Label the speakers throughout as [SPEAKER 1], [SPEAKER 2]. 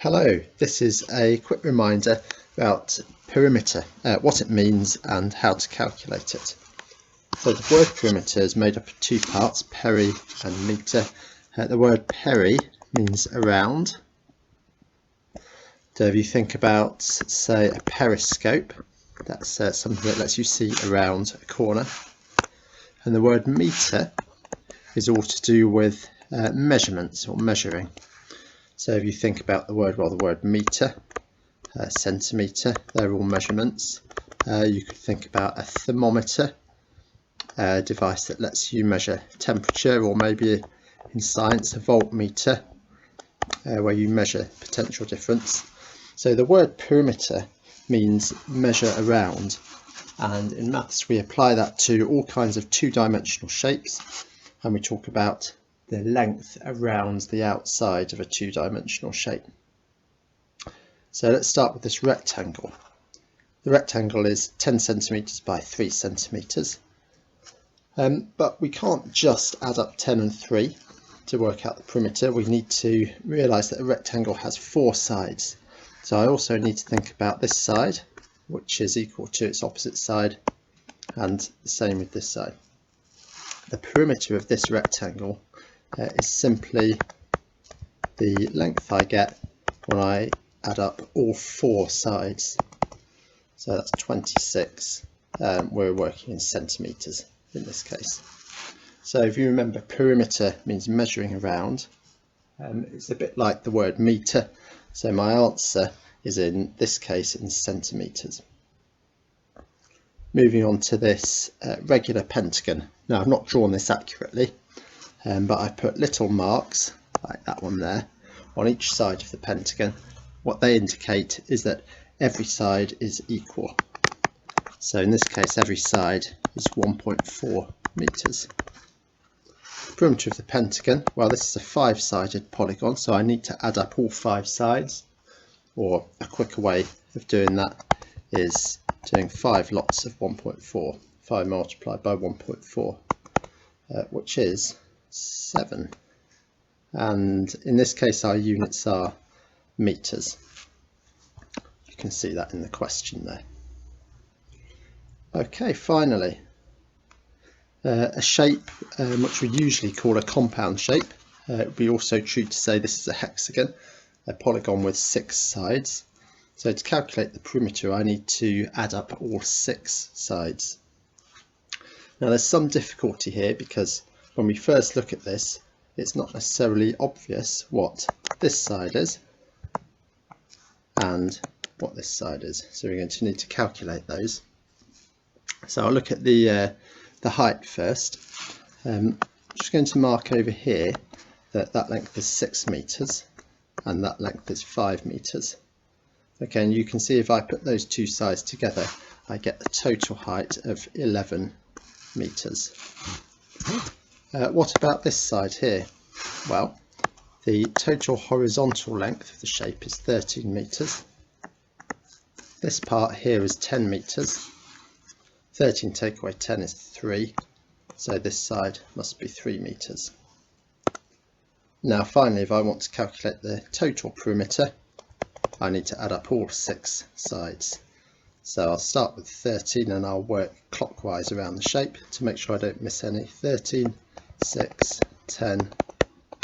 [SPEAKER 1] Hello, this is a quick reminder about perimeter, what it means and how to calculate it. So the word perimeter is made up of two parts, peri and meter. The word peri means around. So if you think about, say, a periscope, that's something that lets you see around a corner. And the word meter is all to do with measurements or measuring. So if you think about the word meter, centimetre, they're all measurements. You could think about a thermometer, a device that lets you measure temperature, or maybe in science a voltmeter, where you measure potential difference. So the word perimeter means measure around, and in maths we apply that to all kinds of two-dimensional shapes, and we talk about the length around the outside of a two-dimensional shape. So let's start with this rectangle. The rectangle is 10 centimetres by 3 centimetres, but we can't just add up 10 and 3 to work out the perimeter. We need to realise that a rectangle has 4 sides. So I also need to think about this side, which is equal to its opposite side, and the same with this side. The perimeter of this rectangle is simply the length I get when I add up all 4 sides. So that's 26. We're working in centimetres in this case. So if you remember, perimeter means measuring around. It's a bit like the word meter. So my answer is in this case in centimetres. Moving on to this regular pentagon. Now I've not drawn this accurately, but I put little marks like that one there on each side of the pentagon. What they indicate is that every side is equal. So in this case every side is 1.4 metres. The perimeter of the pentagon, well, this is a 5-sided polygon, so I need to add up all 5 sides, or a quicker way of doing that is doing 5 lots of 1.4, 5 multiplied by 1.4, which is 7. And in this case our units are metres. You can see that in the question there. Okay, finally, a shape which we usually call a compound shape. It would be also true to say this is a hexagon, a polygon with 6 sides. So to calculate the perimeter I need to add up all 6 sides. Now there's some difficulty here because when we first look at this, it's not necessarily obvious what this side is and what this side is. So we're going to need to calculate those. So I'll look at the height first. I'm just going to mark over here that that length is 6 metres and that length is 5 metres. Okay, and you can see if I put those two sides together, I get the total height of 11 metres. What about this side here? Well, the total horizontal length of the shape is 13 metres. This part here is 10 metres. 13 take away 10 is 3, so this side must be 3 metres. Now finally, if I want to calculate the total perimeter, I need to add up all 6 sides. So I'll start with 13 and I'll work clockwise around the shape to make sure I don't miss any. 13, 6, 10,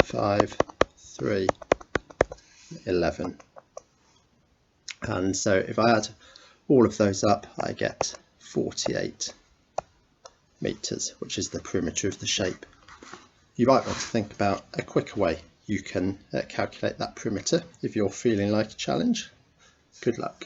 [SPEAKER 1] 5, 3, 11. And so if I add all of those up, I get 48 metres, which is the perimeter of the shape. You might want to think about a quicker way you can calculate that perimeter if you're feeling like a challenge. Good luck.